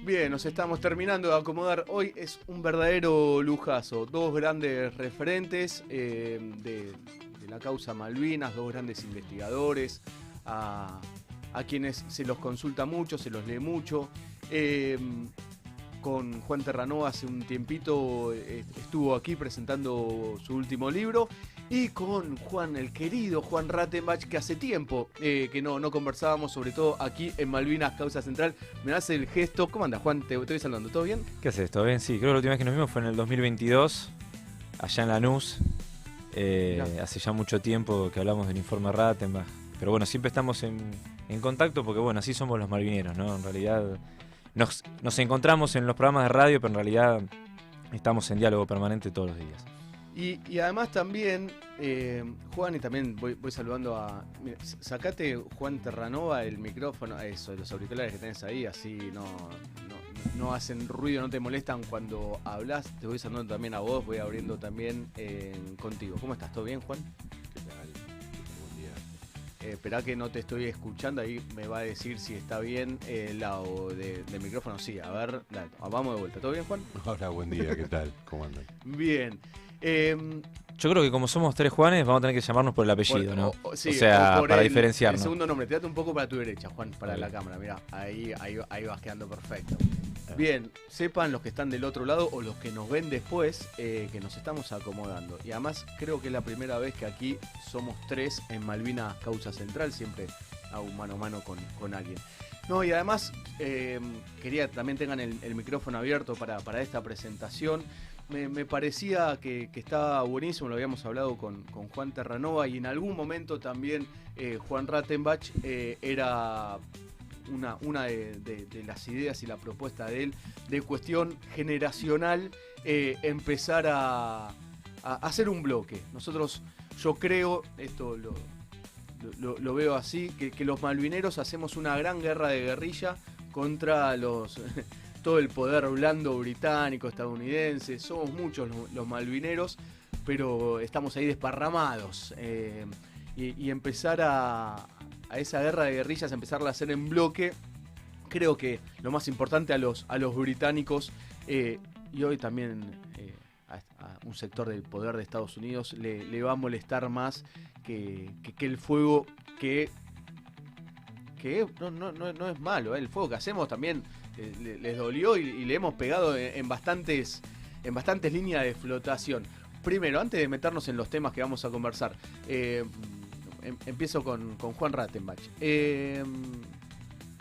Bien, nos estamos terminando de acomodar. Hoy es un verdadero lujazo. Dos grandes referentes de la causa Malvinas, dos grandes investigadores, a, a quienes se los consulta mucho, se los lee mucho. Eh, con Juan Terranova hace un tiempito estuvo aquí presentando su último libro. Y con Juan, el querido Juan Rattenbach, que hace tiempo que no conversábamos, sobre todo aquí en Malvinas Causa Central. Me hace el gesto. ¿Cómo andas, Juan? Te voy saludando. ¿Todo bien? ¿Qué haces? ¿Todo bien? Sí, creo que la última vez que nos vimos fue en el 2022, allá en Lanús. Hace ya mucho tiempo que hablamos del informe Rattenbach. Pero bueno, siempre estamos en contacto porque bueno, así somos los malvineros, ¿no? En realidad nos encontramos en los programas de radio, pero en realidad estamos en diálogo permanente todos los días. Y además también, Juan, y también voy saludando a... Mira, sacate, Juan Terranova, el micrófono, eso, los auriculares que tenés ahí, así no hacen ruido, no te molestan cuando hablas. Te voy saludando también a vos, voy abriendo también contigo. ¿Cómo estás? ¿Todo bien, Juan? ¿Qué tal? Buen día. Esperá que no te estoy escuchando, ahí me va a decir si está bien el lado del micrófono. Sí, a ver, vamos de vuelta. ¿Todo bien, Juan? Hola, buen día, ¿qué tal? ¿Cómo andan? Bien. Yo creo que como somos tres Juanes, vamos a tener que llamarnos por el apellido, ¿no? Sí, o sea, por para el diferenciarnos. El segundo nombre, tirate un poco para tu derecha, Juan, para la Bien. cámara, mirá, ahí vas quedando perfecto. Bien, sepan los que están del otro lado o los que nos ven después que nos estamos acomodando. Y además creo que es la primera vez que aquí somos tres en Malvinas Causa Central, siempre hago mano a mano con alguien. No, y además quería también tengan el micrófono abierto para esta presentación. Me parecía que estaba buenísimo, lo habíamos hablado con Juan Terranova y en algún momento también Juan Rattenbach era una de las ideas y la propuesta de él de cuestión generacional, empezar a hacer un bloque. Yo creo, esto lo veo así, que los malvineros hacemos una gran guerra de guerrilla contra todo el poder blando británico, estadounidense. Somos muchos los malvineros, pero estamos ahí desparramados. Y empezar a esa guerra de guerrillas, empezarla a hacer en bloque, creo que lo más importante a los británicos, y hoy también a un sector del poder de Estados Unidos, le va a molestar más que el fuego que no es malo, el fuego que hacemos también les dolió y le hemos pegado en bastantes líneas de flotación. Primero, antes de meternos en los temas que vamos a conversar, empiezo con Juan Rattenbach. El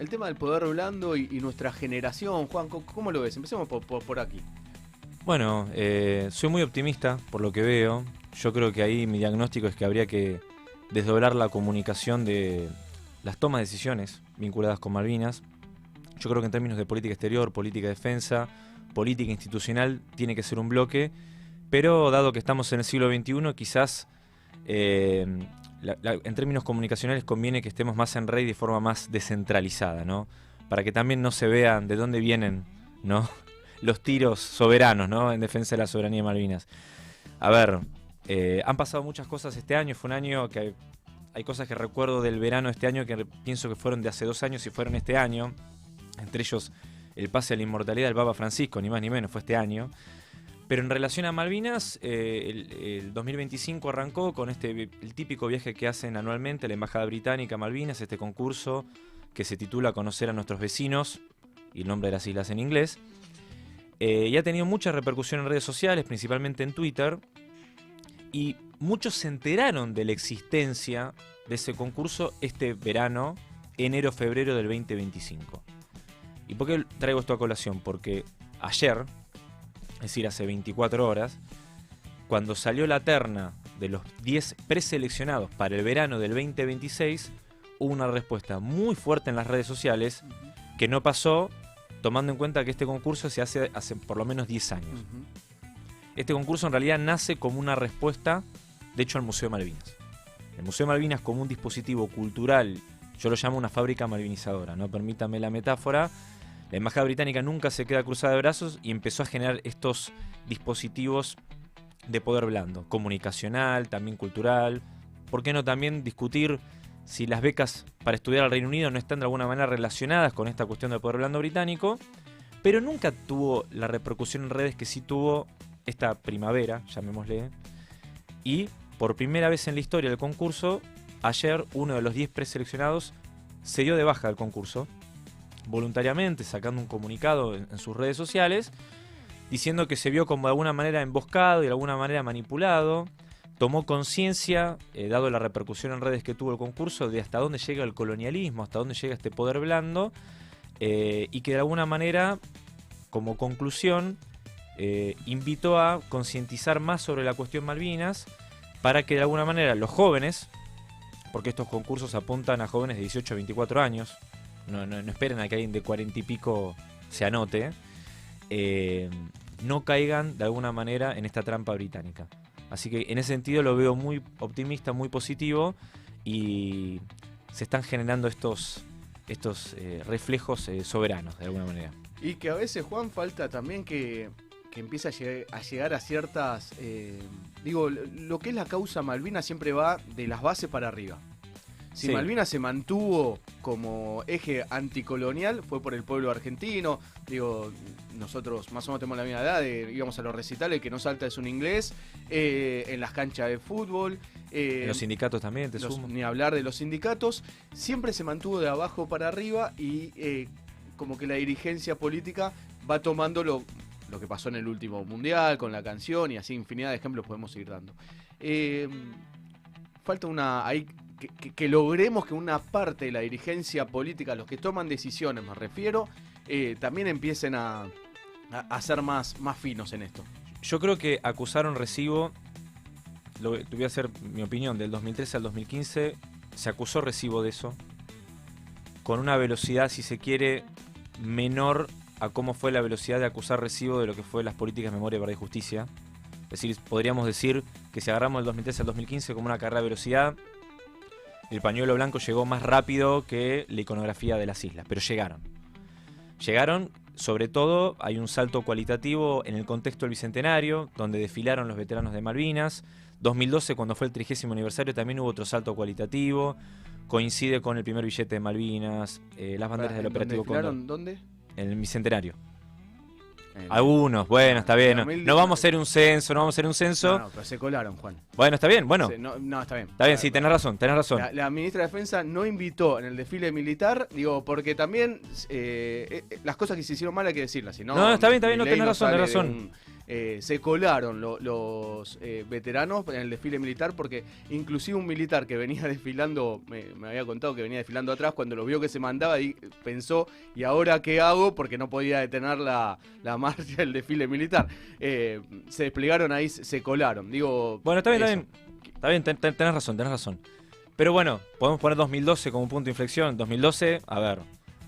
tema del poder blando y nuestra generación, Juan, ¿cómo lo ves? Empecemos por aquí. Bueno, soy muy optimista por lo que veo. Yo creo que ahí mi diagnóstico es que habría que desdoblar la comunicación de las tomas de decisiones vinculadas con Malvinas. Yo creo que en términos de política exterior, política de defensa, política institucional, tiene que ser un bloque, pero dado que estamos en el siglo XXI, quizás en términos comunicacionales conviene que estemos más en red y de forma más descentralizada, ¿no? Para que también no se vean de dónde vienen, ¿no?, los tiros soberanos, ¿no?, en defensa de la soberanía de Malvinas. A ver, han pasado muchas cosas este año, fue un año que hay cosas que recuerdo del verano de este año que pienso que fueron de hace 2 años y fueron este año. Entre ellos el pase a la inmortalidad del Papa Francisco, ni más ni menos, fue este año. Pero en relación a Malvinas, el 2025 arrancó con el típico viaje que hacen anualmente la Embajada Británica a Malvinas, este concurso que se titula Conocer a nuestros vecinos, y el nombre de las islas en inglés. Y ha tenido mucha repercusión en redes sociales, principalmente en Twitter, y muchos se enteraron de la existencia de ese concurso este verano, enero-febrero del 2025. ¿Y por qué traigo esto a colación? Porque ayer, es decir, hace 24 horas, cuando salió la terna de los 10 preseleccionados para el verano del 2026, hubo una respuesta muy fuerte en las redes sociales que no pasó, tomando en cuenta que este concurso se hace por lo menos 10 años. Este concurso en realidad nace como una respuesta, de hecho, al Museo de Malvinas. El Museo de Malvinas, como un dispositivo cultural, yo lo llamo una fábrica malvinizadora, ¿no? Permítame la metáfora. La Embajada Británica nunca se queda cruzada de brazos y empezó a generar estos dispositivos de poder blando, comunicacional, también cultural. ¿Por qué no también discutir si las becas para estudiar al Reino Unido no están de alguna manera relacionadas con esta cuestión del poder blando británico? pero nunca tuvo la repercusión en redes que sí tuvo esta primavera, llamémosle, y por primera vez en la historia del concurso, ayer uno de los 10 preseleccionados se dio de baja del concurso, voluntariamente, sacando un comunicado en sus redes sociales, diciendo que se vio como de alguna manera emboscado y de alguna manera manipulado. Tomó conciencia, dado la repercusión en redes que tuvo el concurso, de hasta dónde llega el colonialismo, hasta dónde llega este poder blando, y que de alguna manera, como conclusión, invitó a concientizar más sobre la cuestión Malvinas, para que de alguna manera los jóvenes, porque estos concursos apuntan a jóvenes de 18 a 24 años, no esperen a que alguien de 40 y pico se anote, no caigan de alguna manera en esta trampa británica. Así que en ese sentido lo veo muy optimista, muy positivo, y se están generando estos reflejos soberanos de alguna manera. Y que a veces, Juan, falta también que empiece a llegar a ciertas... lo que es la causa Malvinas siempre va de las bases para arriba. Si Sí. Malvinas se mantuvo como eje anticolonial, fue por el pueblo argentino. Nosotros más o menos tenemos la misma edad, íbamos a los recitales, el que no salta es un inglés, en las canchas de fútbol. En los sindicatos también, te sumo. Ni hablar de los sindicatos. Siempre se mantuvo de abajo para arriba y como que la dirigencia política va tomando lo que pasó en el último mundial, con la canción, y así infinidad de ejemplos podemos seguir dando. Falta ahí que logremos que una parte de la dirigencia política, los que toman decisiones, me refiero, también empiecen a ser más finos en esto. Yo creo que acusaron recibo, te voy a hacer mi opinión, del 2013 al 2015, se acusó recibo de eso, con una velocidad, si se quiere, menor a cómo fue la velocidad de acusar recibo de lo que fue las políticas de memoria, verdad y justicia. Es decir, podríamos decir que si agarramos el 2013 al 2015 como una carrera de velocidad, el pañuelo blanco llegó más rápido que la iconografía de las islas, pero llegaron. Llegaron, sobre todo, hay un salto cualitativo en el contexto del Bicentenario, donde desfilaron los veteranos de Malvinas. 2012, cuando fue el 30º aniversario, también hubo otro salto cualitativo. Coincide con el primer billete de Malvinas, las banderas del operativo Cóndor. ¿Dónde? En el Bicentenario. Algunos, bueno, está bien. No vamos a hacer un censo, No, pero se colaron, Juan. Bueno, está bien, bueno. No, está bien. Está bien, sí, tenés razón. La ministra de Defensa no invitó en el desfile militar, porque también las cosas que se hicieron mal hay que decirlas. Si no, está bien, no tenés razón. Se colaron los veteranos en el desfile militar, porque inclusive un militar que venía desfilando, me había contado que venía desfilando atrás, cuando lo vio que se mandaba, pensó, ¿y ahora qué hago? Porque no podía detener la marcha del desfile militar. Se desplegaron ahí, se colaron. Bueno, está bien, tenés razón. Pero bueno, podemos poner 2012 como punto de inflexión. 2012, a ver,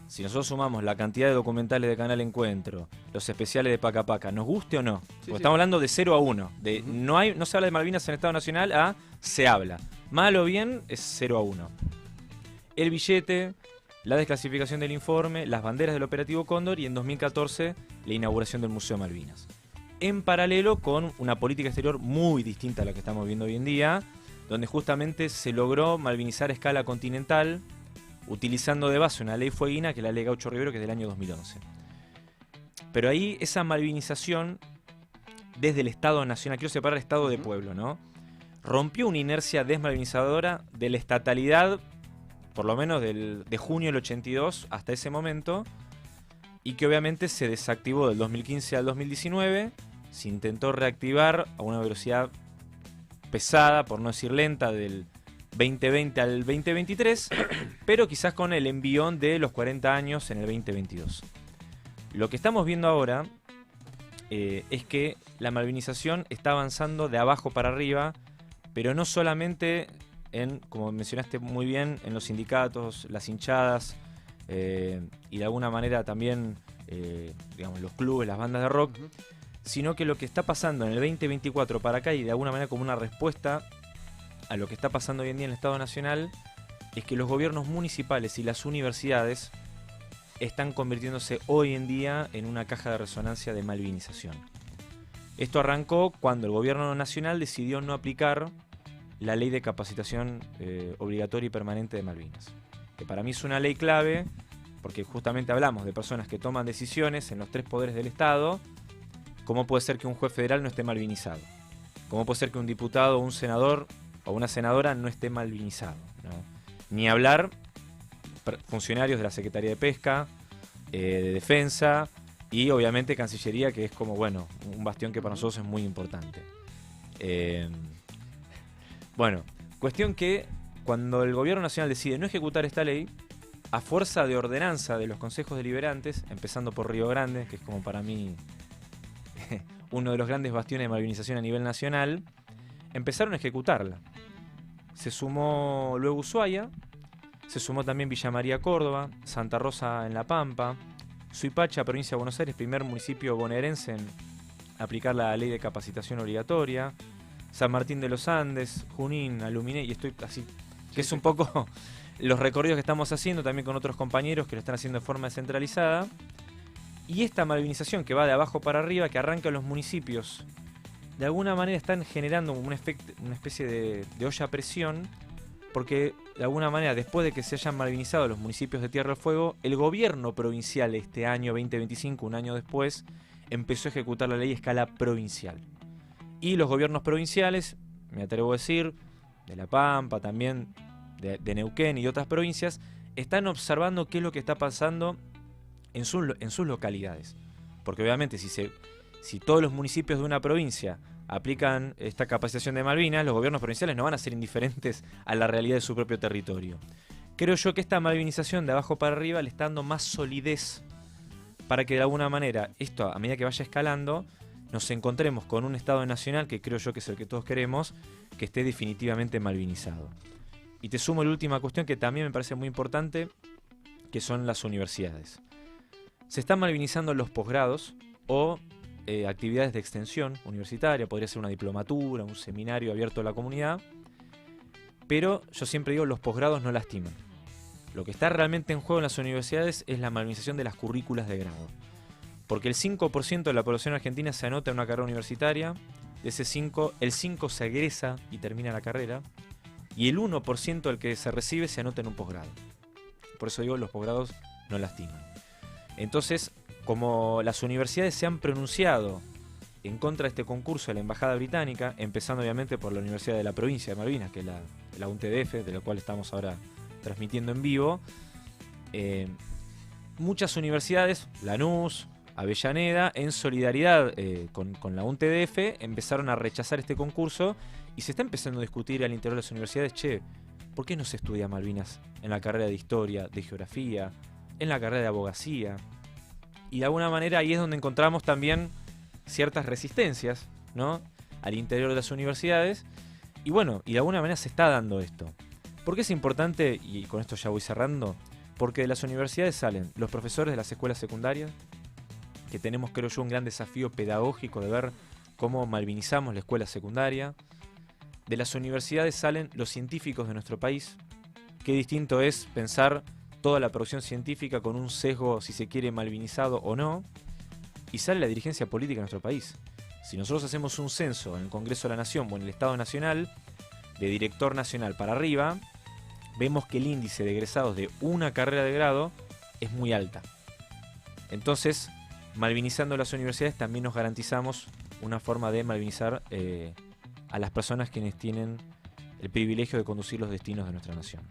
si nosotros sumamos la cantidad de documentales de Canal Encuentro, los especiales de Paca Paca, ¿nos guste o no? Porque estamos hablando de 0 a 1. No se habla de Malvinas en Estado Nacional a se habla. Mal o bien es 0 a 1. El billete, la desclasificación del informe, las banderas del operativo Cóndor y en 2014 la inauguración del Museo Malvinas. En paralelo con una política exterior muy distinta a la que estamos viendo hoy en día, donde justamente se logró malvinizar a escala continental, utilizando de base una ley fueguina, que es la ley Gaucho Rivero, que es del año 2011. Pero ahí esa malvinización desde el Estado Nacional, quiero separar Estado de pueblo, ¿no? Rompió una inercia desmalvinizadora de la estatalidad, por lo menos de junio del 82 hasta ese momento, y que obviamente se desactivó del 2015 al 2019, se intentó reactivar a una velocidad pesada, por no decir lenta, del 2020 al 2023, pero quizás con el envión de los 40 años en el 2022. Lo que estamos viendo ahora es que la malvinización está avanzando de abajo para arriba, pero no solamente como mencionaste muy bien, en los sindicatos, las hinchadas y de alguna manera también los clubes, las bandas de rock, sino que lo que está pasando en el 2024 para acá y de alguna manera como una respuesta a lo que está pasando hoy en día en el Estado Nacional, es que los gobiernos municipales y las universidades están convirtiéndose hoy en día en una caja de resonancia de malvinización. Esto arrancó cuando el gobierno nacional decidió no aplicar la ley de capacitación obligatoria y permanente de Malvinas, que para mí es una ley clave porque justamente hablamos de personas que toman decisiones en los 3 poderes del Estado. ¿Cómo puede ser que un juez federal no esté malvinizado? ¿Cómo puede ser que un diputado, un senador o una senadora no esté malvinizado, ¿no? Ni hablar funcionarios de la Secretaría de Pesca, de Defensa y obviamente Cancillería, que es como, bueno, un bastión que para nosotros es muy importante. Bueno, cuestión que cuando el Gobierno Nacional decide no ejecutar esta ley, a fuerza de ordenanza de los consejos deliberantes, empezando por Río Grande, que es como para mí uno de los grandes bastiones de malvinización a nivel nacional, empezaron a ejecutarla. Se sumó luego Ushuaia, se sumó también Villa María, Córdoba, Santa Rosa en La Pampa, Suipacha, provincia de Buenos Aires, primer municipio bonaerense en aplicar la ley de capacitación obligatoria, San Martín de los Andes, Junín, Aluminé, y estoy así, que es un poco los recorridos que estamos haciendo también con otros compañeros que lo están haciendo de forma descentralizada. Y esta malvinización que va de abajo para arriba, que arranca en los municipios, de alguna manera están generando una especie de olla a presión, porque de alguna manera, después de que se hayan malvinizado los municipios de Tierra del Fuego, el gobierno provincial este año 2025, un año después, empezó a ejecutar la ley a escala provincial. Y los gobiernos provinciales, me atrevo a decir, de La Pampa, también de Neuquén y de otras provincias, están observando qué es lo que está pasando en sus localidades. Porque obviamente si todos los municipios de una provincia aplican esta capacitación de Malvinas, los gobiernos provinciales no van a ser indiferentes a la realidad de su propio territorio. Creo yo que esta malvinización de abajo para arriba le está dando más solidez para que de alguna manera esto, a medida que vaya escalando, nos encontremos con un Estado nacional, que creo yo que es el que todos queremos, que esté definitivamente malvinizado. Y te sumo la última cuestión que también me parece muy importante, que son las universidades. Se están malvinizando los posgrados o actividades de extensión universitaria, podría ser una diplomatura, un seminario abierto a la comunidad, pero yo siempre digo, los posgrados no lastiman. Lo que está realmente en juego en las universidades es la malvinización de las currículas de grado, porque el 5% de la población argentina se anota en una carrera universitaria, de ese 5, el 5% se egresa y termina la carrera, y el 1% del que se recibe se anota en un posgrado. Por eso digo, los posgrados no lastiman. Entonces, como las universidades se han pronunciado en contra de este concurso de la Embajada Británica, empezando obviamente por la Universidad de la Provincia de Malvinas, que es la UNTDF, de la cual estamos ahora transmitiendo en vivo, muchas universidades, Lanús, Avellaneda, en solidaridad con la UNTDF, empezaron a rechazar este concurso y se está empezando a discutir al interior de las universidades, ¿por qué no se estudia Malvinas en la carrera de Historia, de Geografía, en la carrera de Abogacía? Y de alguna manera ahí es donde encontramos también ciertas resistencias, ¿no?, al interior de las universidades. Y bueno, y de alguna manera se está dando esto. ¿Por qué es importante? Y con esto ya voy cerrando. Porque de las universidades salen los profesores de las escuelas secundarias, que tenemos, creo yo, un gran desafío pedagógico de ver cómo malvinizamos la escuela secundaria. De las universidades salen los científicos de nuestro país. Qué distinto es pensar toda la producción científica con un sesgo, si se quiere, malvinizado o no. Y sale la dirigencia política de nuestro país. Si nosotros hacemos un censo en el Congreso de la Nación o en el Estado Nacional, de director nacional para arriba, vemos que el índice de egresados de una carrera de grado es muy alta. Entonces, malvinizando las universidades también nos garantizamos una forma de malvinizar a las personas quienes tienen el privilegio de conducir los destinos de nuestra nación.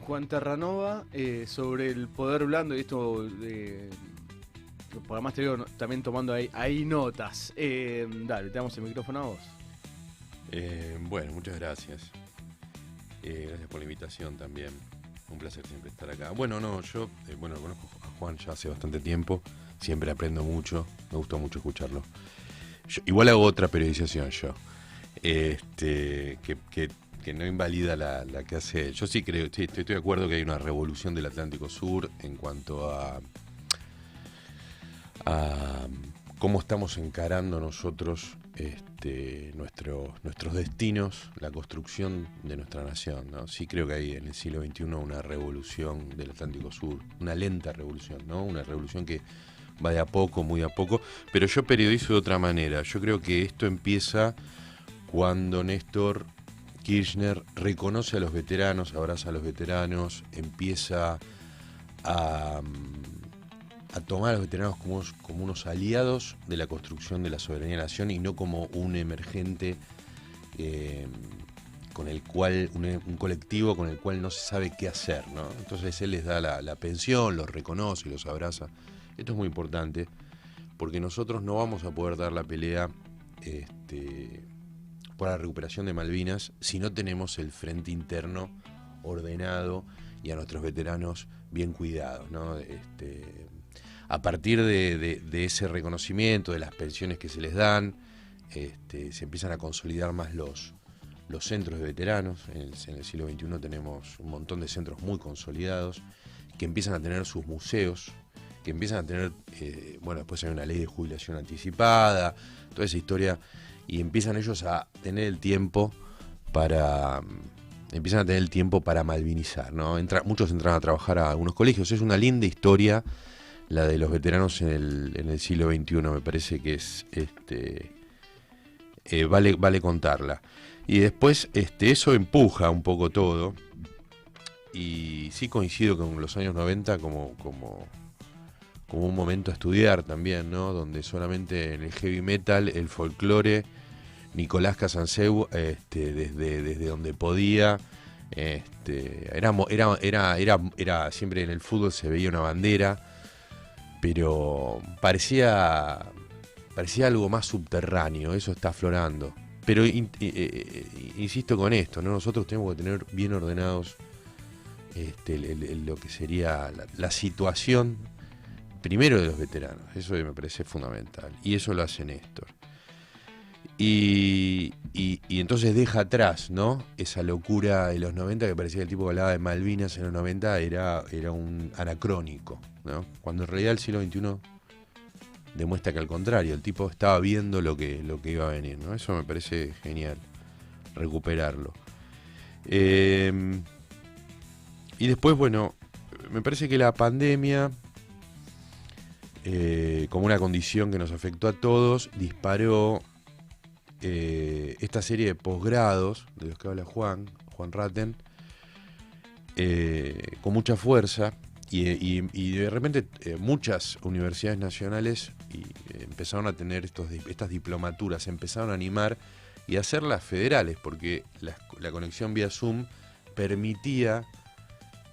Juan Terranova, sobre el poder blando y esto, por además te digo, también tomando ahí notas. Dale, te damos el micrófono a vos. Bueno, muchas gracias. Gracias por la invitación también. Un placer siempre estar acá. Bueno, yo conozco a Juan ya hace bastante tiempo. Siempre aprendo mucho. Me gusta mucho escucharlo. Igual hago otra periodización yo. Que no invalida la que hace. Yo sí creo, sí, estoy de acuerdo que hay una revolución del Atlántico Sur en cuanto a cómo estamos encarando nosotros nuestros destinos, la construcción de nuestra nación, ¿no? Sí creo que hay en el siglo XXI una revolución del Atlántico Sur, una lenta revolución, ¿no? Una revolución que va de a poco, muy a poco, pero yo periodizo de otra manera. Yo creo que esto empieza cuando Néstor Kirchner reconoce a los veteranos, abraza a los veteranos, empieza a, a tomar a los veteranos como unos aliados de la construcción de la soberanía de la nación y no como un emergente con el cual, un colectivo con el cual no se sabe qué hacer, ¿no? Entonces él les da la pensión, los reconoce, los abraza. Esto es muy importante porque nosotros no vamos a poder dar la pelea por la recuperación de Malvinas si no tenemos el frente interno ordenado y a nuestros veteranos bien cuidados, ¿no? A partir de ese reconocimiento, de las pensiones que se les dan, se empiezan a consolidar más los centros de veteranos. En el siglo XXI tenemos un montón de centros muy consolidados que empiezan a tener sus museos, que empiezan a tener, después hay una ley de jubilación anticipada, toda esa historia, y empiezan ellos a tener el tiempo para malvinizar, ¿no? Muchos entran a trabajar a algunos colegios. Es una linda historia la de los veteranos en el siglo XXI, me parece que es vale contarla. Y después eso empuja un poco todo. Y sí coincido con los años 90 como un momento a estudiar también, ¿no? Donde solamente en el heavy metal, el folclore, Nicolás Casanseu, desde donde podía, era siempre en el fútbol se veía una bandera, pero parecía algo más subterráneo. Eso está aflorando. Pero insisto con esto, ¿no? Nosotros tenemos que tener bien ordenados lo que sería la situación primero de los veteranos. Eso me parece fundamental. Y eso lo hace Néstor. Y entonces deja atrás, ¿no? Esa locura de los 90, que parecía que el tipo que hablaba de Malvinas en los 90 era un anacrónico, ¿no? Cuando en realidad el siglo XXI demuestra que al contrario, el tipo estaba viendo lo que iba a venir, ¿no? Eso me parece genial, recuperarlo. Y después, bueno, me parece que la pandemia, como una condición que nos afectó a todos, disparó esta serie de posgrados de los que habla Juan Ratten, con mucha fuerza. Y de repente muchas universidades nacionales empezaron a tener estas diplomaturas, se empezaron a animar y a hacerlas federales, porque la conexión vía Zoom permitía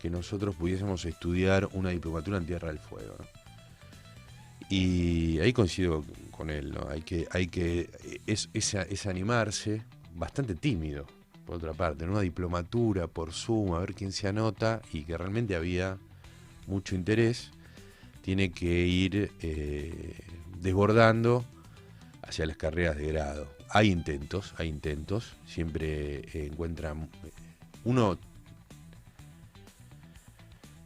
que nosotros pudiésemos estudiar una diplomatura en Tierra del Fuego, ¿no? Y ahí coincido con él, ¿no? Es animarse, bastante tímido, por otra parte, en una diplomatura por Zoom, a ver quién se anota, y que realmente había mucho interés. Tiene que ir desbordando hacia las carreras de grado. Hay intentos, siempre encuentran. Uno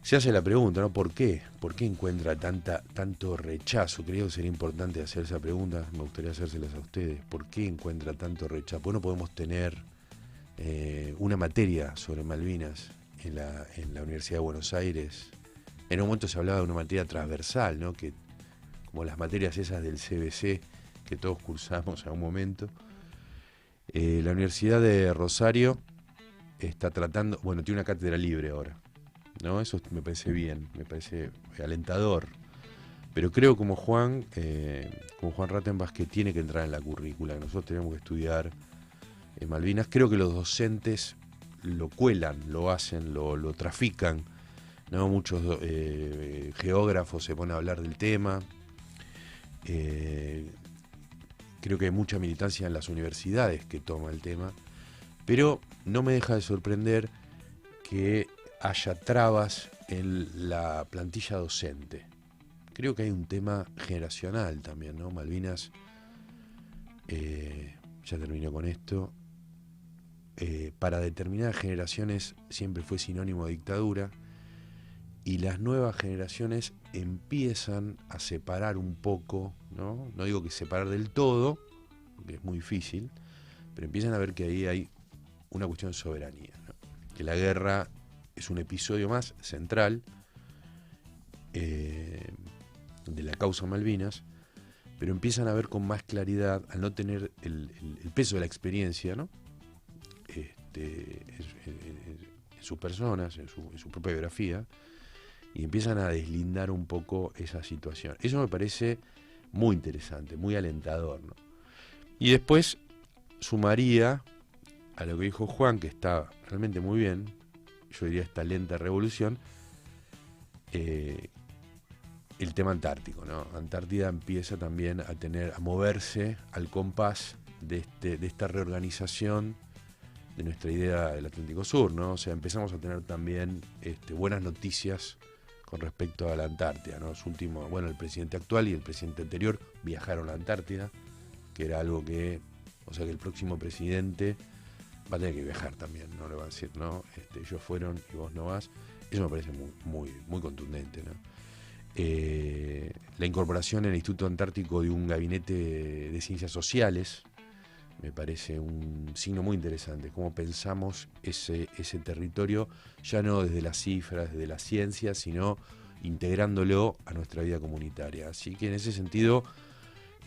se hace la pregunta, ¿no? ¿Por qué? ¿Por qué encuentra tanto rechazo? Creo que sería importante hacer esa pregunta, me gustaría hacérselas a ustedes. ¿Por qué encuentra tanto rechazo? ¿Por qué no podemos tener una materia sobre Malvinas en la Universidad de Buenos Aires? En un momento se hablaba de una materia transversal, ¿no? Que, como las materias esas del CBC que todos cursamos en un momento. La Universidad de Rosario está tratando, bueno, tiene una cátedra libre ahora, ¿no? Eso me parece bien, me parece alentador. Pero creo como Juan Rattenbach, que tiene que entrar en la currícula, que nosotros tenemos que estudiar Malvinas. Creo que los docentes lo cuelan, lo hacen, lo trafican, ¿no? Muchos geógrafos se ponen a hablar del tema. Creo que hay mucha militancia en las universidades que toma el tema, pero no me deja de sorprender que haya trabas en la plantilla docente. Creo que hay un tema generacional también, ¿no? Malvinas, ya termino con esto, para determinadas generaciones siempre fue sinónimo de dictadura, y las nuevas generaciones empiezan a separar un poco, ¿no? No digo que separar del todo, porque es muy difícil, pero empiezan a ver que ahí hay una cuestión de soberanía, ¿no? Que la guerra es un episodio más central de la causa Malvinas, pero empiezan a ver con más claridad, al no tener el peso de la experiencia, ¿no? En sus personas, en su propia biografía, y empiezan a deslindar un poco esa situación. Eso me parece muy interesante, muy alentador, ¿no? Y después sumaría a lo que dijo Juan, que está realmente muy bien, yo diría esta lenta revolución, el tema antártico, ¿no? Antártida empieza también a moverse al compás de esta reorganización de nuestra idea del Atlántico Sur, ¿no? O sea, empezamos a tener también buenas noticias con respecto a la Antártida, ¿no? El presidente actual y el presidente anterior viajaron a la Antártida, que era algo que el próximo presidente va a tener que viajar también, no le va a decir, no, ellos fueron y vos no vas. Eso me parece muy contundente, ¿no? La incorporación en el Instituto Antártico de un gabinete de ciencias sociales me parece un signo muy interesante, cómo pensamos ese territorio, ya no desde las cifras, desde la ciencia, sino integrándolo a nuestra vida comunitaria. Así que en ese sentido,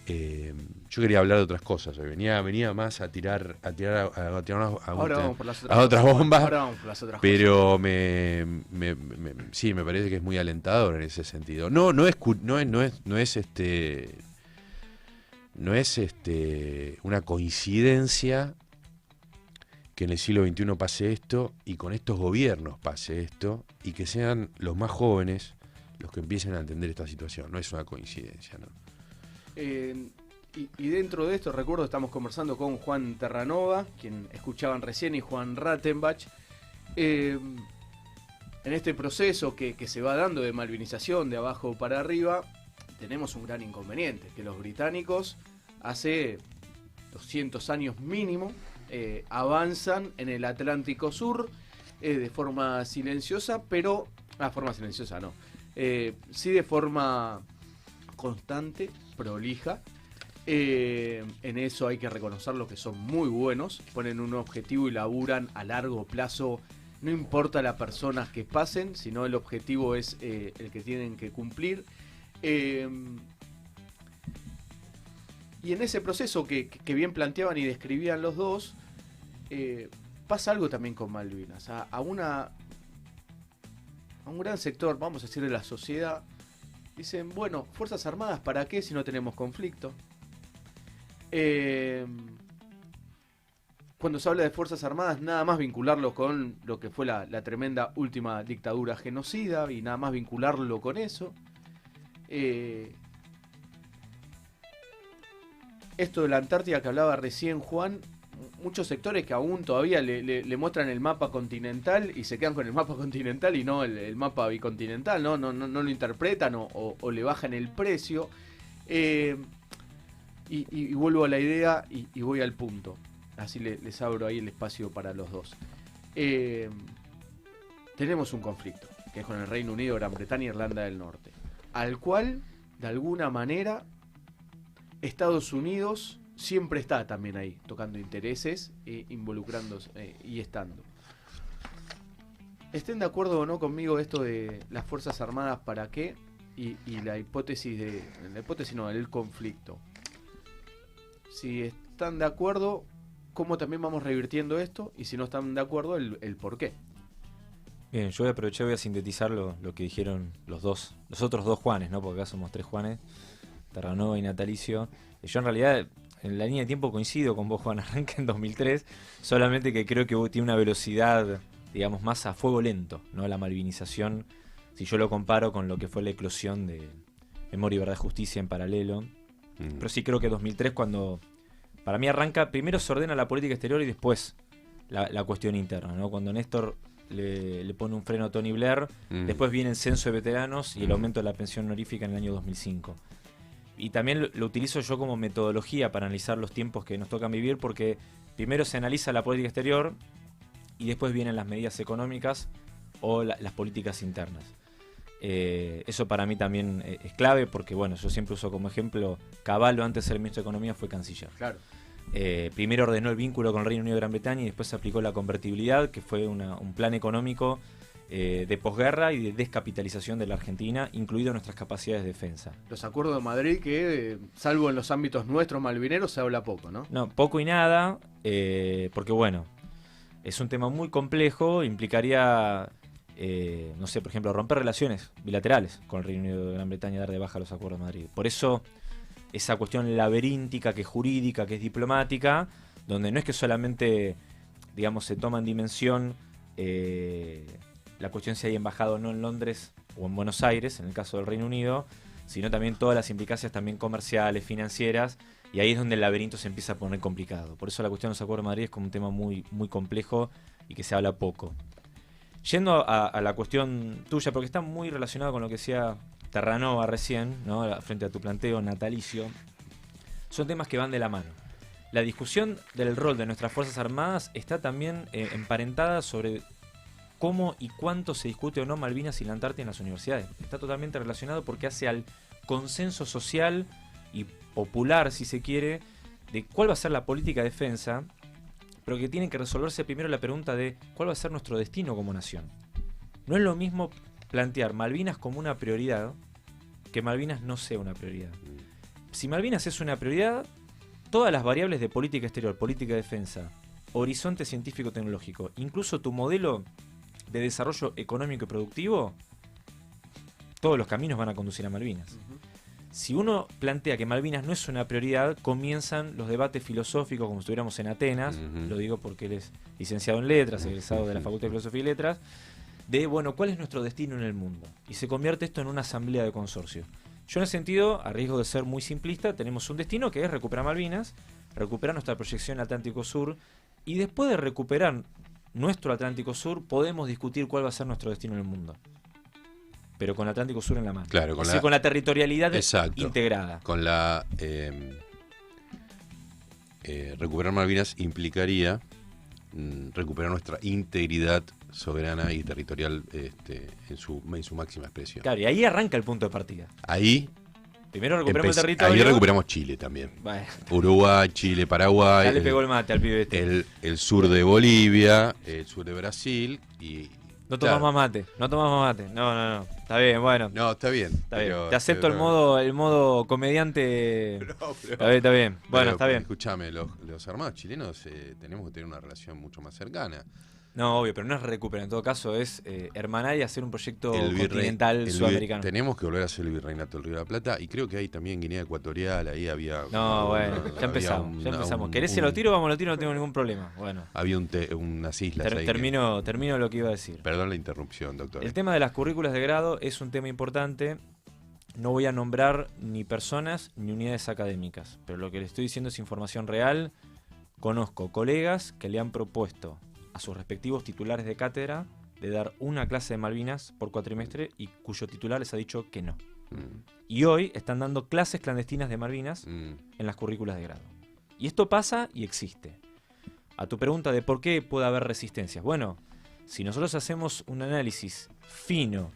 yo quería hablar de otras cosas. Venía más a tirar otras bombas, pero sí, me parece que es muy alentador en ese sentido. No es una coincidencia que en el siglo XXI pase esto y con estos gobiernos pase esto y que sean los más jóvenes los que empiecen a entender esta situación. No es una coincidencia, ¿no? Y dentro de esto, recuerdo, estamos conversando con Juan Terranova, quien escuchaban recién, y Juan Rattenbach. En este proceso que se va dando de malvinización de abajo para arriba, tenemos un gran inconveniente, que los británicos hace 200 años mínimo avanzan en el Atlántico Sur de forma silenciosa, pero... forma silenciosa no. Sí de forma constante, prolija. En eso hay que reconocerlo, que son muy buenos, ponen un objetivo y laburan a largo plazo. No importa las personas que pasen, sino el objetivo es el que tienen que cumplir. Y en ese proceso que bien planteaban y describían los dos, pasa algo también con Malvinas. A un gran sector, vamos a decir, de la sociedad, dicen, bueno, Fuerzas Armadas, ¿para qué si no tenemos conflicto? Cuando se habla de Fuerzas Armadas, nada más vincularlo con lo que fue la tremenda última dictadura genocida y nada más vincularlo con eso. Esto de la Antártida que hablaba recién Juan, muchos sectores que aún todavía le muestran el mapa continental y se quedan con el mapa continental y no el mapa bicontinental, no lo interpretan o le bajan el precio. Y vuelvo a la idea y voy al punto. Así les abro ahí el espacio para los dos. Tenemos un conflicto, que es con el Reino Unido, Gran Bretaña e Irlanda del Norte, al cual, de alguna manera, Estados Unidos siempre está también ahí, tocando intereses, involucrándose y estando. Estén de acuerdo o no conmigo esto de las Fuerzas Armadas, ¿para qué? Y la hipótesis del conflicto. Si están de acuerdo, ¿cómo también vamos revirtiendo esto? Y si no están de acuerdo, el por qué. Bien, yo voy a sintetizar lo que dijeron los otros dos Juanes, ¿no? Porque acá somos tres Juanes, Terranova y Natalicio. Yo en realidad, en la línea de tiempo coincido con vos, Juan, arranca en 2003, solamente que creo que tiene una velocidad, digamos, más a fuego lento, ¿no? La malvinización, si yo lo comparo con lo que fue la eclosión de Memoria y Verdad y Justicia en paralelo. Pero sí creo que 2003, cuando para mí arranca, primero se ordena la política exterior y después la cuestión interna, ¿no? Cuando Néstor le pone un freno a Tony Blair, después viene el censo de veteranos y el aumento de la pensión honorífica en el año 2005. Y también lo utilizo yo como metodología para analizar los tiempos que nos tocan vivir, porque primero se analiza la política exterior y después vienen las medidas económicas o las políticas internas. Eso para mí también es clave, porque bueno, yo siempre uso como ejemplo, Cavallo, antes de ser ministro de Economía, fue canciller. Claro. Primero ordenó el vínculo con el Reino Unido y Gran Bretaña y después se aplicó la convertibilidad, que fue un plan económico de posguerra y de descapitalización de la Argentina, incluido nuestras capacidades de defensa. Los acuerdos de Madrid que, salvo en los ámbitos nuestros malvineros, se habla poco, ¿no? No, poco y nada, porque bueno, es un tema muy complejo, implicaría no sé, por ejemplo, romper relaciones bilaterales con el Reino Unido de Gran Bretaña, dar de baja los acuerdos de Madrid. Por eso, esa cuestión laberíntica, que es jurídica, que es diplomática, donde no es que solamente, digamos, se toma en dimensión la cuestión si hay embajada o no en Londres o en Buenos Aires, en el caso del Reino Unido, sino también todas las implicancias también comerciales, financieras, y ahí es donde el laberinto se empieza a poner complicado. Por eso la cuestión de los acuerdos de Madrid es como un tema muy, muy complejo y que se habla poco. Yendo a la cuestión tuya, porque está muy relacionado con lo que decía Terranova recién, ¿no? Frente a tu planteo natalicio, son temas que van de la mano. La discusión del rol de nuestras Fuerzas Armadas está también emparentada sobre cómo y cuánto se discute o no Malvinas y la Antártida en las universidades. Está totalmente relacionado porque hace al consenso social y popular, si se quiere, de cuál va a ser la política de defensa, pero que tiene que resolverse primero la pregunta de cuál va a ser nuestro destino como nación. No es lo mismo plantear Malvinas como una prioridad que Malvinas no sea una prioridad. Si Malvinas es una prioridad, todas las variables de política exterior, política de defensa, horizonte científico-tecnológico, incluso tu modelo de desarrollo económico y productivo, todos los caminos van a conducir a Malvinas. Si uno plantea que Malvinas no es una prioridad, comienzan los debates filosóficos como si estuviéramos en Atenas, lo digo porque él es licenciado en letras, egresado de la Facultad de Filosofía y Letras, de, bueno, ¿cuál es nuestro destino en el mundo? Y se convierte esto en una asamblea de consorcio. Yo en ese sentido, a riesgo de ser muy simplista, tenemos un destino que es recuperar Malvinas, recuperar nuestra proyección Atlántico Sur, y después de recuperar nuestro Atlántico Sur, podemos discutir cuál va a ser nuestro destino en el mundo. Pero con Atlántico Sur en la mano. Claro, con la territorialidad integrada. Con la recuperar Malvinas implicaría recuperar nuestra integridad soberana y territorial en su máxima expresión. Claro, y ahí arranca el punto de partida. Ahí primero recuperamos el territorio. Ahí recuperamos Chile también. Bueno. Uruguay, Chile, Paraguay. Ya le pegó el mate al pibe este. El sur de Bolivia, el sur de Brasil y... No tomamos mate, no tomamos mate. No. Está bien, bueno. No, está bien. Te acepto el modo comediante. No, está bien. Bueno, está bien. Escúchame, los armados chilenos tenemos que tener una relación mucho más cercana. No, obvio, pero no es recuperar. En todo caso es hermanar y hacer un proyecto continental sudamericano. Tenemos que volver a hacer el virreinato del Río de la Plata. Y creo que hay también Guinea Ecuatorial, ahí había... No, bueno, ya empezamos. ¿Querés que lo tiro? Vamos, lo tiro, no tengo ningún problema. Bueno. Había unas islas ahí. Termino lo que iba a decir. Perdón la interrupción, doctor. El tema de las currículas de grado es un tema importante. No voy a nombrar ni personas ni unidades académicas, pero lo que le estoy diciendo es información real. Conozco colegas que le han propuesto a sus respectivos titulares de cátedra de dar una clase de Malvinas por cuatrimestre y cuyo titular les ha dicho que no. Y hoy están dando clases clandestinas de Malvinas en las currículas de grado. Y esto pasa y existe. A tu pregunta de por qué puede haber resistencias. Bueno, si nosotros hacemos un análisis fino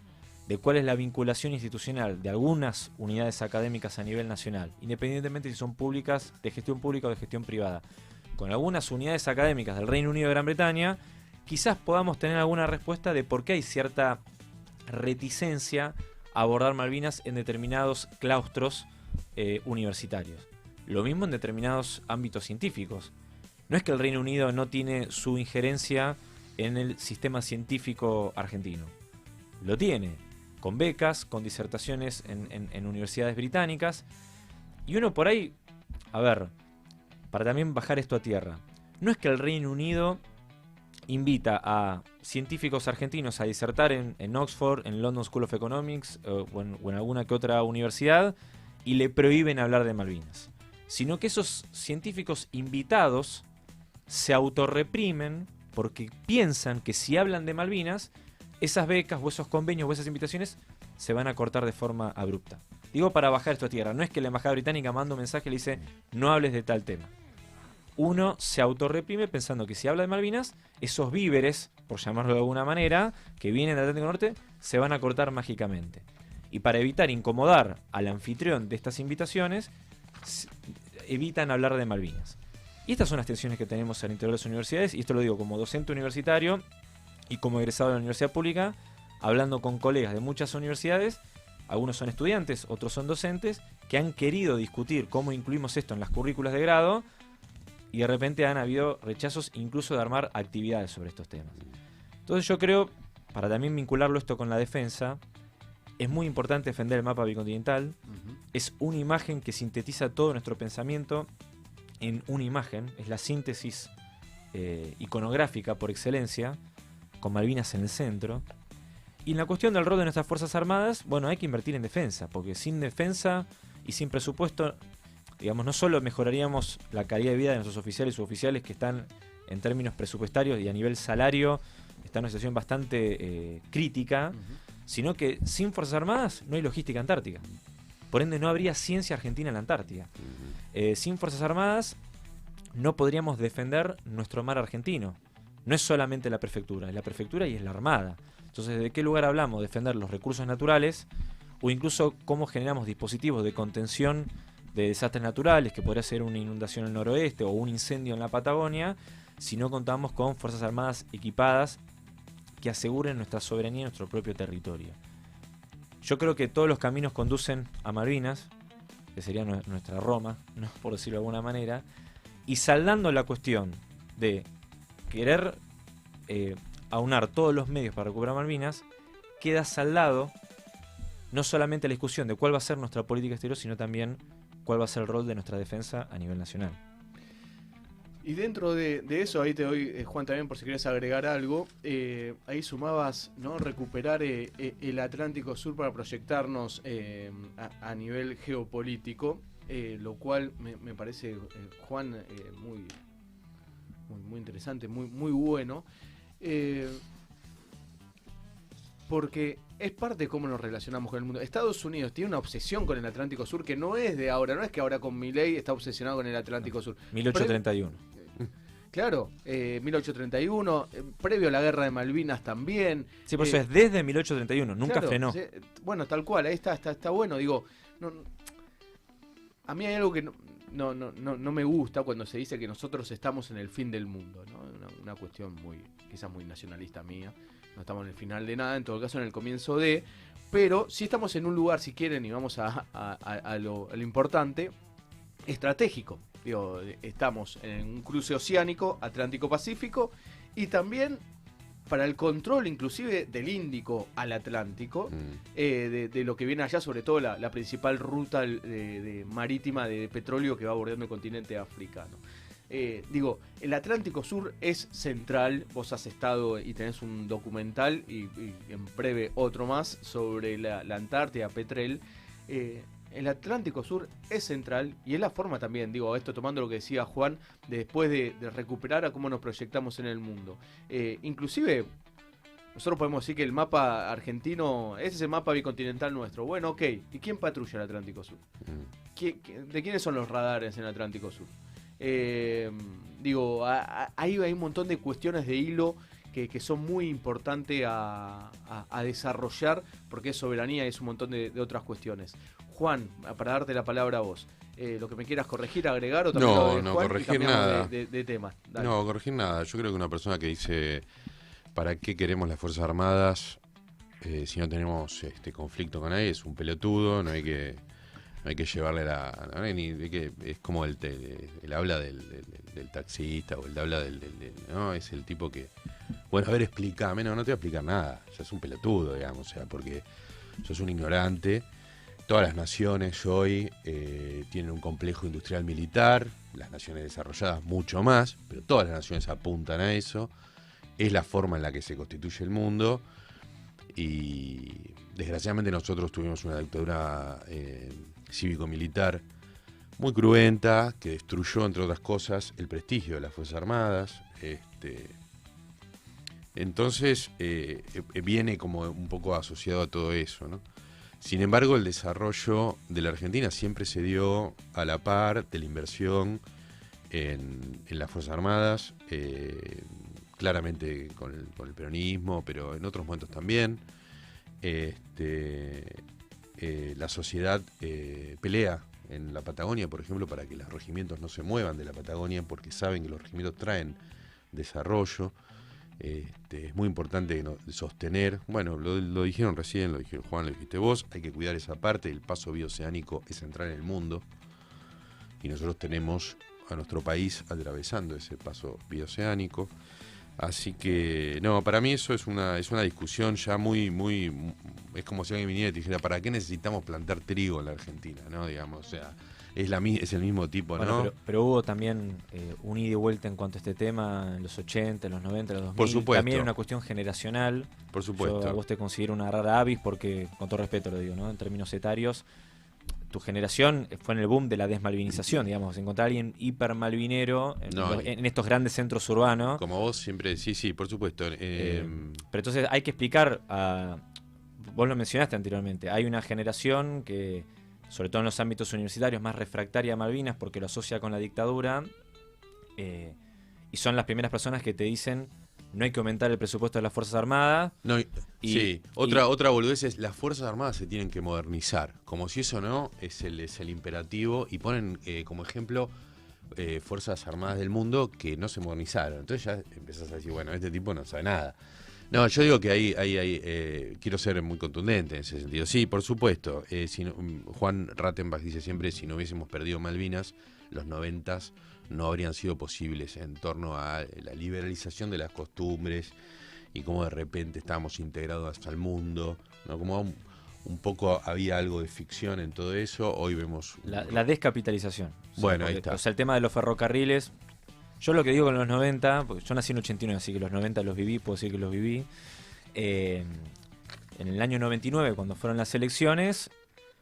de cuál es la vinculación institucional de algunas unidades académicas a nivel nacional, independientemente si son públicas, de gestión pública o de gestión privada, con algunas unidades académicas del Reino Unido de Gran Bretaña, quizás podamos tener alguna respuesta de por qué hay cierta reticencia a abordar Malvinas en determinados claustros universitarios. Lo mismo en determinados ámbitos científicos. No es que el Reino Unido no tiene su injerencia en el sistema científico argentino. Lo tiene, con becas, con disertaciones en universidades británicas. Y uno por ahí, a ver, para también bajar esto a tierra, no es que el Reino Unido invita a científicos argentinos a disertar en Oxford, en London School of Economics o en alguna que otra universidad y le prohíben hablar de Malvinas, sino que esos científicos invitados se autorreprimen porque piensan que si hablan de Malvinas, esas becas o esos convenios o esas invitaciones se van a cortar de forma abrupta. Digo para bajar esto a tierra, no es que la embajada británica manda un mensaje y le dice no hables de tal tema. Uno se autorreprime pensando que si habla de Malvinas, esos víveres, por llamarlo de alguna manera, que vienen del Atlántico Norte, se van a cortar mágicamente. Y para evitar incomodar al anfitrión de estas invitaciones, evitan hablar de Malvinas. Y estas son las tensiones que tenemos al interior de las universidades, y esto lo digo como docente universitario y como egresado de la universidad pública, hablando con colegas de muchas universidades. Algunos son estudiantes, otros son docentes, que han querido discutir cómo incluimos esto en las currículas de grado, y de repente han habido rechazos incluso de armar actividades sobre estos temas. Entonces yo creo para también vincularlo esto con la defensa, es muy importante defender el mapa bicontinental. Es una imagen que sintetiza todo nuestro pensamiento en una imagen. Es la síntesis iconográfica por excelencia, con Malvinas en el centro. Y en la cuestión del rol de nuestras Fuerzas Armadas, bueno, hay que invertir en defensa, porque sin defensa y sin presupuesto, digamos, no solo mejoraríamos la calidad de vida de nuestros oficiales y suboficiales que están en términos presupuestarios y a nivel salario, está en una situación bastante crítica, sino que sin Fuerzas Armadas no hay logística antártica. Por ende, no habría ciencia argentina en la Antártida. Sin Fuerzas Armadas no podríamos defender nuestro mar argentino. No es solamente la prefectura, es la prefectura y es la Armada. Entonces, ¿de qué lugar hablamos? Defender los recursos naturales o incluso cómo generamos dispositivos de contención de desastres naturales, que podría ser una inundación en el noroeste o un incendio en la Patagonia, si no contamos con Fuerzas Armadas equipadas que aseguren nuestra soberanía en nuestro propio territorio. Yo creo que todos los caminos conducen a Malvinas, que sería nuestra Roma, ¿no? Por decirlo de alguna manera, y saldando la cuestión de querer aunar todos los medios para recuperar Malvinas, queda saldado no solamente la discusión de cuál va a ser nuestra política exterior, sino también cuál va a ser el rol de nuestra defensa a nivel nacional. Y dentro de eso, ahí te doy, Juan, también por si querés agregar algo, ahí sumabas, ¿no?, recuperar el Atlántico Sur para proyectarnos a nivel geopolítico, lo cual me parece, Juan, muy interesante, muy bueno, porque es parte de cómo nos relacionamos con el mundo. Estados Unidos tiene una obsesión con el Atlántico Sur que no es de ahora, no es que ahora con Milei está obsesionado con el Atlántico Sur. 1831. Claro, 1831, previo a la guerra de Malvinas también. Sí, por eso es desde 1831, nunca claro, frenó. Bueno, tal cual, ahí está bueno. Digo, a mí hay algo que no me gusta cuando se dice que nosotros estamos en el fin del mundo, ¿no? Una cuestión quizás muy nacionalista mía. No estamos en el final de nada, en todo caso en el comienzo de, pero sí estamos en un lugar, si quieren, y vamos a lo importante, estratégico. Digo, estamos en un cruce oceánico, Atlántico-Pacífico, y también para el control inclusive del Índico al Atlántico, de lo que viene allá, sobre todo la principal ruta marítima de petróleo que va bordeando el continente africano. Digo, el Atlántico Sur es central. Vos has estado y tenés un documental y en breve otro más sobre la Antártida, Petrel. El Atlántico Sur es central y es la forma también, digo, esto tomando lo que decía Juan, después de recuperar a cómo nos proyectamos en el mundo. Inclusive, nosotros podemos decir que el mapa argentino es ese mapa bicontinental nuestro. Bueno, ok, ¿y quién patrulla el Atlántico Sur? ¿De quiénes son los radares en el Atlántico Sur? Digo, ahí hay un montón de cuestiones de hilo que son muy importantes a desarrollar, porque es soberanía y es un montón de otras cuestiones. Juan, para darte la palabra a vos, lo que me quieras corregir, agregar o también no Juan, corregir nada. De tema. Dale. No, corregir nada. Yo creo que una persona que dice ¿para qué queremos las Fuerzas Armadas si no tenemos conflicto con nadie? Es un pelotudo, no hay que llevarle es como el habla del taxista o el habla no, es el tipo que, bueno, a ver, explícame. No te voy a explicar nada, ya es un pelotudo, digamos, o sea, porque sos un ignorante. Todas las naciones hoy tienen un complejo industrial militar, las naciones desarrolladas mucho más, pero todas las naciones apuntan a eso. Es la forma en la que se constituye el mundo y desgraciadamente nosotros tuvimos una dictadura cívico-militar muy cruenta que destruyó, entre otras cosas, el prestigio de las Fuerzas Armadas. Entonces viene como un poco asociado a todo eso, ¿no? Sin embargo, el desarrollo de la Argentina siempre se dio a la par de la inversión en las Fuerzas Armadas, claramente con el peronismo, pero en otros momentos también. La sociedad pelea en la Patagonia, por ejemplo, para que los regimientos no se muevan de la Patagonia, porque saben que los regimientos traen desarrollo. Es muy importante sostener, bueno, lo dijeron recién, lo dijeron Juan, lo dijiste vos, hay que cuidar esa parte. El paso bioceánico es central en el mundo y nosotros tenemos a nuestro país atravesando ese paso bioceánico. Así que, no, para mí eso es una discusión ya es como si alguien viniera y te dijera, ¿para qué necesitamos plantar trigo en la Argentina? ¿No? Digamos, o sea, es el mismo tipo, Bueno, ¿no? pero hubo también un ida y vuelta en cuanto a este tema en los 80, en los 90, en los 2000. Por supuesto. También era una cuestión generacional. Por supuesto. Yo a vos te considero una rara avis porque, con todo respeto lo digo, ¿no? En términos etarios, tu generación fue en el boom de la desmalvinización, digamos. Encontrar a alguien hipermalvinero en estos grandes centros urbanos. Como vos siempre, sí, por supuesto. Pero entonces hay que explicar, vos lo mencionaste anteriormente, hay una generación que, sobre todo en los ámbitos universitarios, más refractaria a Malvinas porque lo asocia con la dictadura, y son las primeras personas que te dicen no hay que aumentar el presupuesto de las Fuerzas Armadas. Otra boludez es las Fuerzas Armadas se tienen que modernizar, como si eso no es el imperativo, y ponen como ejemplo Fuerzas Armadas del mundo que no se modernizaron. Entonces ya empezás a decir, bueno, este tipo no sabe nada. No, yo digo que ahí quiero ser muy contundente en ese sentido. Sí, por supuesto. Juan Rattenbach dice siempre, si no hubiésemos perdido Malvinas, los 90s no habrían sido posibles en torno a la liberalización de las costumbres y cómo de repente estábamos integrados al mundo, ¿no? Como un poco había algo de ficción en todo eso. Hoy vemos la descapitalización. Bueno, ahí está. O sea, el tema de los ferrocarriles. Yo lo que digo con los 90, porque yo nací en 89, así que los 90 los viví, puedo decir que los viví. En el año 99, cuando fueron las elecciones,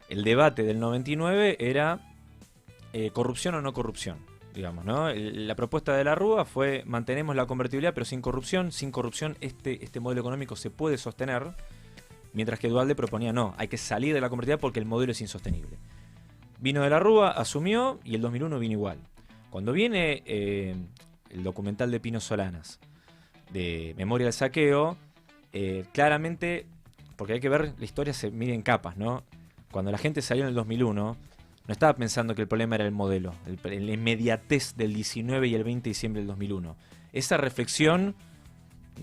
el debate del 99 era corrupción o no corrupción, digamos, ¿no? La propuesta de la Rúa fue mantenemos la convertibilidad pero sin corrupción. Sin corrupción este modelo económico se puede sostener, mientras que Duhalde proponía no, hay que salir de la convertibilidad porque el modelo es insostenible. Vino de la Rúa, asumió y el 2001 vino igual. Cuando viene el documental de Pino Solanas, de Memoria del Saqueo, claramente, porque hay que ver, la historia se mide en capas, ¿no? Cuando la gente salió en el 2001, no estaba pensando que el problema era el modelo, la inmediatez del 19 y el 20 de diciembre del 2001. Esa reflexión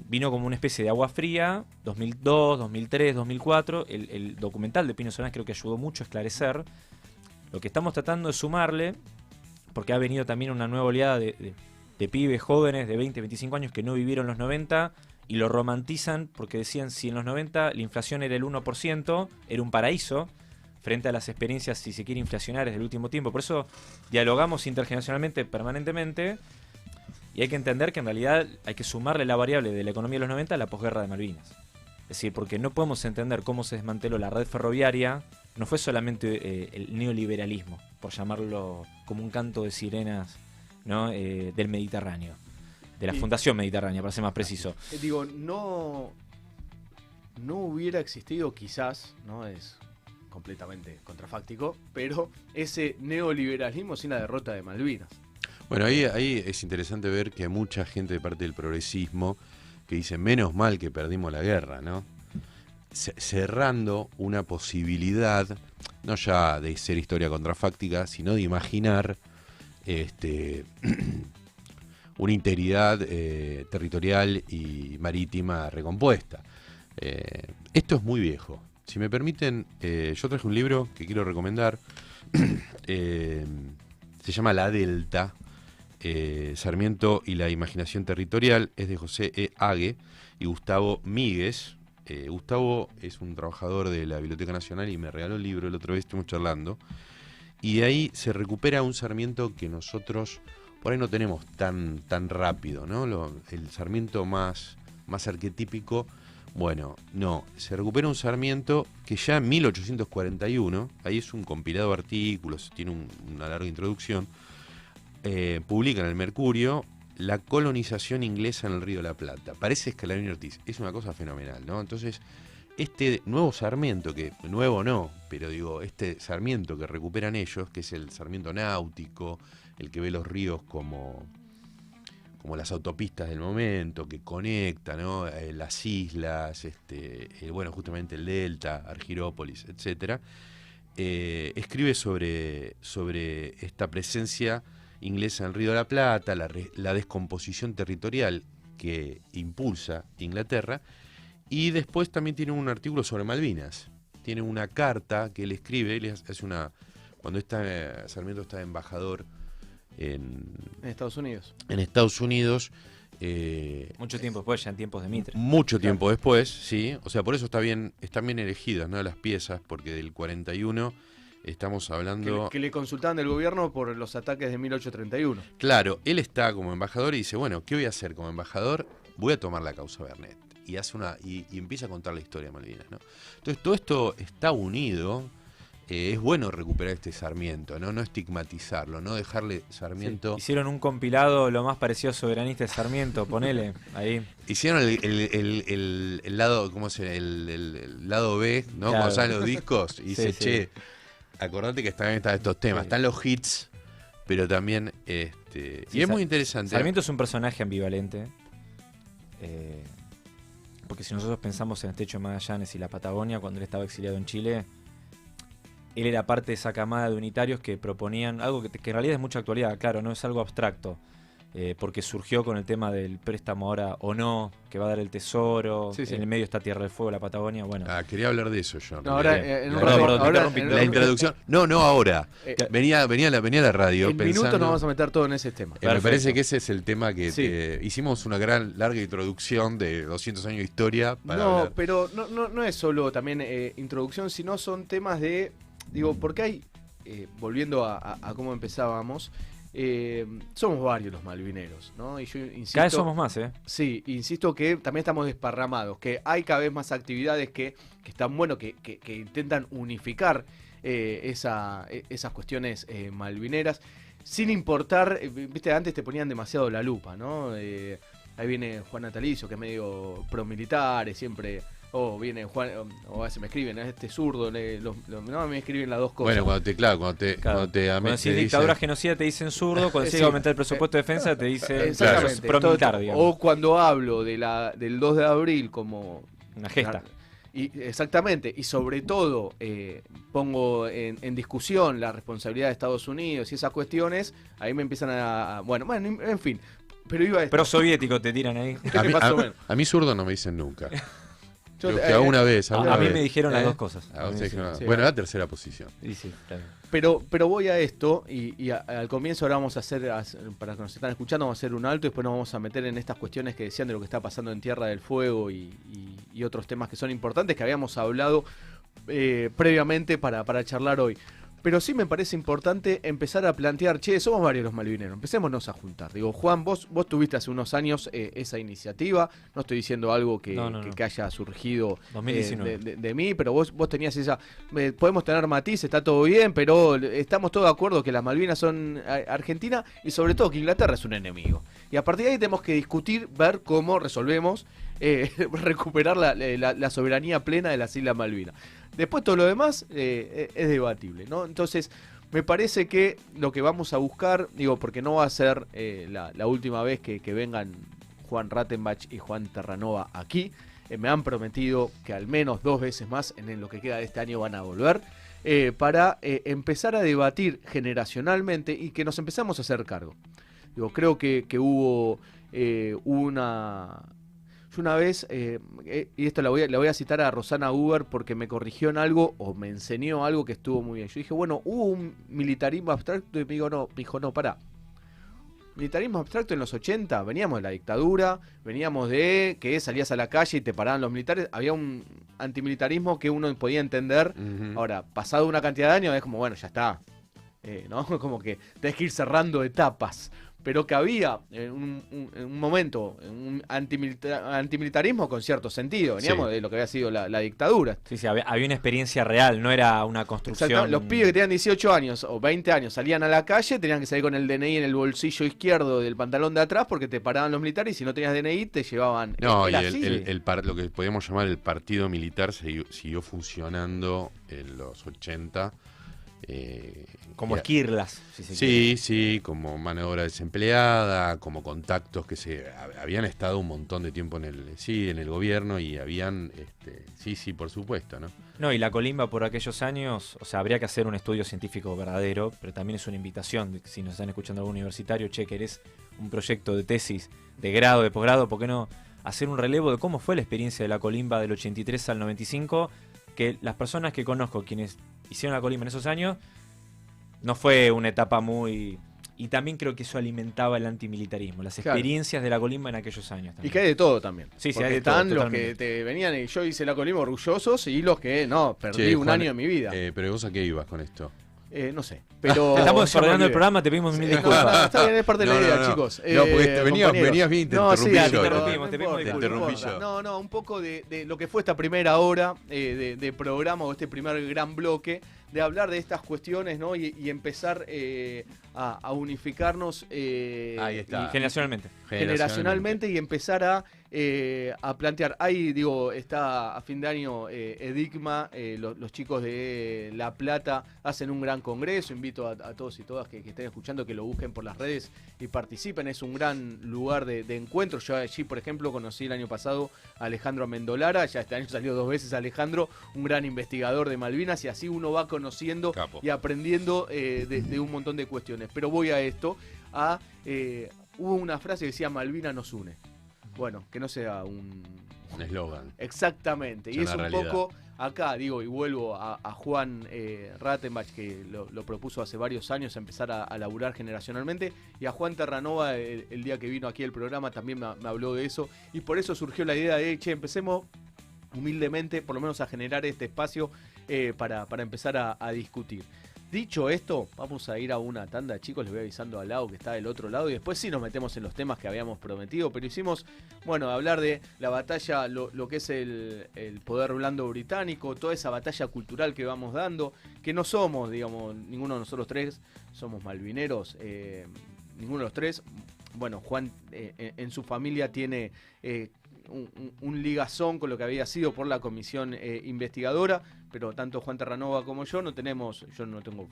vino como una especie de agua fría, 2002, 2003, 2004. El documental de Pino Solanas creo que ayudó mucho a esclarecer. Lo que estamos tratando de sumarle, porque ha venido también una nueva oleada de pibes jóvenes de 20, 25 años que no vivieron los 90 y lo romantizan porque decían si en los 90 la inflación era el 1%, era un paraíso frente a las experiencias, si se quiere, inflacionarias del último tiempo. Por eso dialogamos intergeneracionalmente permanentemente y hay que entender que en realidad hay que sumarle la variable de la economía de los 90 a la posguerra de Malvinas. Es decir, porque no podemos entender cómo se desmanteló la red ferroviaria. No fue solamente el neoliberalismo, por llamarlo como un canto de sirenas, ¿no? Del Mediterráneo, de la Fundación Mediterránea, para ser más preciso. Digo, no hubiera existido quizás, no es completamente contrafáctico, pero ese neoliberalismo sin la derrota de Malvinas. Bueno, ahí es interesante ver que hay mucha gente de parte del progresismo que dice, menos mal que perdimos la guerra, ¿no? Cerrando una posibilidad, no ya de ser historia contrafáctica, sino de imaginar una integridad territorial y marítima recompuesta. Esto es muy viejo. Si me permiten, yo traje un libro que quiero recomendar. Se llama La Delta, Sarmiento y la imaginación territorial. Es de José E. Hague y Gustavo Míguez. Gustavo es un trabajador de la Biblioteca Nacional y me regaló el libro, el otro vez estuvimos charlando, y de ahí se recupera un Sarmiento que nosotros por ahí no tenemos tan rápido, ¿no? El Sarmiento más arquetípico, bueno, no, se recupera un Sarmiento que ya en 1841, ahí es un compilado de artículos, tiene una larga introducción, publica en el Mercurio la colonización inglesa en el Río de la Plata. Parece Scalabrini Ortiz, es una cosa fenomenal, ¿no? Entonces, este nuevo Sarmiento, que nuevo no, pero digo, este Sarmiento que recuperan ellos, que es el Sarmiento náutico, el que ve los ríos como las autopistas del momento, que conecta, ¿no? Las islas, bueno, justamente el Delta, Argirópolis, etcétera. Escribe sobre esta presencia inglesa en el Río de la Plata, la descomposición territorial que impulsa Inglaterra, y después también tiene un artículo sobre Malvinas. Tiene una carta que él escribe, cuando Sarmiento está embajador en Estados Unidos. En Estados Unidos, Mucho tiempo después, ya en tiempos de Mitre. Mucho tiempo después, sí. O sea, por eso están bien elegidas, ¿no? Las piezas, porque del 41 estamos hablando... Que le consultaban del gobierno por los ataques de 1831. Claro, él está como embajador y dice, bueno, ¿qué voy a hacer como embajador? Voy a tomar la causa Bernet. Y hace y empieza a contar la historia de Malvinas, ¿no? Entonces todo esto está unido. Es bueno recuperar este Sarmiento, ¿no? No estigmatizarlo, no dejarle Sarmiento. Sí. Hicieron un compilado lo más parecido a soberanista de Sarmiento, ponele ahí. Hicieron el lado, ¿cómo se llama? El lado B, ¿no? Claro. Cuando salen los discos y dice, Sí. che, acordate que también están estos temas, Sí. están los hits, pero también y es muy interesante. Sarmiento es un personaje ambivalente. Porque si nosotros pensamos en el Estrecho de Magallanes y la Patagonia, cuando él estaba exiliado en Chile, él era parte de esa camada de unitarios que proponían algo que en realidad es mucha actualidad, claro, no es algo abstracto, porque surgió con el tema del préstamo ahora o no, que va a dar el Tesoro, Sí. en el medio está Tierra del Fuego, la Patagonia, bueno. Quería hablar de eso yo. No, ahora, realidad. en un Perdón, rato- perdón, te ahora- interrumpí. en- La introducción. No, ahora. eh, Venía la radio en pensando. minutos nos vamos a meter todo en ese tema. Me Perfecto. parece que ese es el tema que Sí. hicimos una larga introducción de 200 años de historia para No, hablar. pero no es solo también introducción, sino son temas de, digo, porque hay, volviendo a cómo empezábamos, somos varios los malvineros, ¿no? Y yo insisto, Cada vez somos más, sí, insisto que también estamos desparramados, que hay cada vez más actividades que están bueno, que intentan unificar esas cuestiones malvineras, sin importar, viste, antes te ponían demasiado la lupa, ¿no? Ahí viene Juan Natalicio, que es medio promilitar, siempre... viene Juan, o a veces me escriben, este zurdo, no, me escriben las dos cosas. Bueno, cuando te Cuando decís te dictadura dicen- genocida te dicen zurdo, cuando Sí. decís aumentar el presupuesto de defensa te dicen Exactamente. sos promilitar, Todo- digamos. o cuando hablo del 2 de abril como... Una gesta. Exactamente, y sobre todo pongo en discusión la responsabilidad de Estados Unidos y esas cuestiones, ahí me empiezan bueno, en fin, pero iba a Pero soviético te tiran ahí. Más o menos. a mí zurdo no me dicen nunca. Yo- Creo que alguna vez. A alguna mí vez. me dijeron las ¿Eh? dos cosas. A vos te dijeron, Sí. bueno, la tercera posición. Y sí, está bien. Pero voy a esto y al comienzo ahora vamos a hacer, para que nos están escuchando, vamos a hacer un alto y después nos vamos a meter en estas cuestiones que decían de lo que está pasando en Tierra del Fuego y otros temas que son importantes que habíamos hablado previamente para charlar hoy. Pero sí me parece importante empezar a plantear, che, somos varios los malvineros, empecémonos a juntar. Digo, Juan, vos tuviste hace unos años esa iniciativa, no estoy diciendo algo que haya surgido 2019. de mí, pero vos tenías esa, podemos tener matices, está todo bien, pero estamos todos de acuerdo que las Malvinas son Argentina y sobre todo que Inglaterra es un enemigo. Y a partir de ahí tenemos que discutir, ver cómo resolvemos recuperar la soberanía plena de las Islas Malvinas. Después todo lo demás es debatible, ¿no? Entonces, me parece que lo que vamos a buscar, digo, porque no va a ser la última vez que vengan Juan Rattenbach y Juan Terranova aquí. Me han prometido que al menos 2 veces más en lo que queda de este año van a volver. Para empezar a debatir generacionalmente y que nos empezamos a hacer cargo. Digo, creo que hubo una... Yo una vez, y esto la voy a citar a Rosana Huber porque me corrigió en algo o me enseñó algo que estuvo muy bien. Yo dije, bueno, hubo un militarismo abstracto y me dijo, no, pará. Militarismo abstracto en los 80, veníamos de la dictadura, veníamos de que salías a la calle y te paraban los militares, había un antimilitarismo que uno podía entender. Ahora, pasado una cantidad de años es como, bueno, ya está, ¿no? Como que tenés que ir cerrando etapas. Pero que había en un momento un antimilitarismo con cierto sentido. Veníamos de lo que había sido la dictadura. Sí, había una experiencia real, no era una construcción. Exacto. Los pibes que tenían 18 años o 20 años salían a la calle, tenían que salir con el DNI en el bolsillo izquierdo del pantalón de atrás porque te paraban los militares y si no tenías DNI te llevaban. No, y Era así. lo que podríamos llamar el partido militar siguió funcionando en los 80. Como esquirlas, si se sí, quiere. sí, como mano de obra desempleada, como contactos que habían estado un montón de tiempo en el gobierno y habían, sí, por supuesto, ¿no? No, y la colimba por aquellos años, o sea, habría que hacer un estudio científico verdadero, pero también es una invitación, si nos están escuchando algún universitario, che, querés un proyecto de tesis, de grado, de posgrado, ¿por qué no hacer un relevo de cómo fue la experiencia de la colimba del 83 al 95? Que las personas que conozco, quienes hicieron la colimba en esos años, no fue una etapa muy Y también creo que eso alimentaba el antimilitarismo, las Claro. experiencias de la colimba en aquellos años Y también. que hay de todo también. Sí, sí, porque hay de todo, están los totalmente. que te venían y yo hice la colimba orgullosos y los que no, perdí Che, un Juan, año de mi vida. Pero vos a qué ibas con esto. No sé. Pero Estamos ya me desordenando el olvidé. programa, te pedimos mil No, disculpas. está bien, es parte de la No, idea, no, no. chicos. No, porque venías compañeros. bien, te No, interrumpí sí, yo. te interrumpimos, te pedimos disculpas. Te interrumpí yo. No, un poco de lo que fue esta primera hora de programa o este primer gran bloque, de hablar de estas cuestiones, ¿no? Y empezar a unificarnos Ahí está. Y generacionalmente. generacionalmente y empezar a plantear. Ahí, digo, está a fin de año Edigma, los chicos de La Plata hacen un gran congreso. Invito a todos y todas que estén escuchando que lo busquen por las redes y participen. Es un gran lugar de encuentro. Yo allí, por ejemplo, conocí el año pasado a Alejandro Amendolara. Ya este año salió 2 veces Alejandro, un gran investigador de Malvinas, y así uno va conociendo Capo. y aprendiendo de un montón de cuestiones. Pero voy a esto, hubo una frase que decía Malvinas nos une. Bueno, que no sea un eslogan. exactamente. Es Y es una un realidad. poco acá, digo, y vuelvo a Juan Rattenbach, que lo propuso hace varios años, empezar a laburar generacionalmente, y a Juan Terranova, el día que vino aquí al programa, también me habló de eso, y por eso surgió la idea de, che, empecemos humildemente, por lo menos a generar este espacio para empezar a discutir. Dicho esto, vamos a ir a una tanda, chicos, les voy avisando al lado que está del otro lado y después sí nos metemos en los temas que habíamos prometido, pero hicimos, bueno, hablar de la batalla, lo que es el poder blando británico, toda esa batalla cultural que vamos dando, que no somos, digamos, ninguno de nosotros tres somos malvineros, ninguno de los tres. Bueno, Juan en su familia tiene un ligazón con lo que había sido por la comisión investigadora, pero tanto Juan Terranova como yo no tengo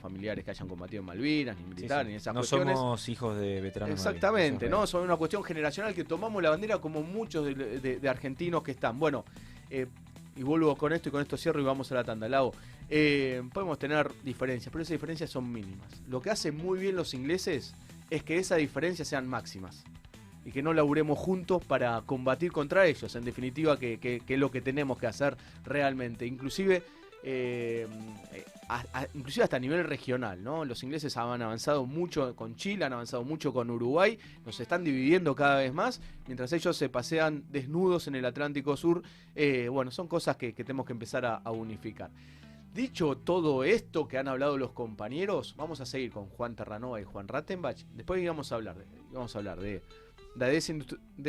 familiares que hayan combatido en Malvinas, ni militares, ni esas No cuestiones. somos hijos de veteranos. Exactamente, Malvinas, ¿no? Son una cuestión generacional que tomamos la bandera como muchos de argentinos que están. Bueno, y vuelvo con esto y con esto cierro y vamos a la tanda. Lau, podemos tener diferencias, pero esas diferencias son mínimas. Lo que hacen muy bien los ingleses es que esas diferencias sean máximas y que no laburemos juntos para combatir contra ellos. En definitiva, que es lo que tenemos que hacer realmente. Inclusive hasta a nivel regional, ¿no? Los ingleses han avanzado mucho con Chile, han avanzado mucho con Uruguay, nos están dividiendo cada vez más, mientras ellos se pasean desnudos en el Atlántico Sur. Bueno, son cosas que tenemos que empezar a unificar. Dicho todo esto que han hablado los compañeros, vamos a seguir con Juan Terranova y Juan Rattenbach. Después vamos a hablar de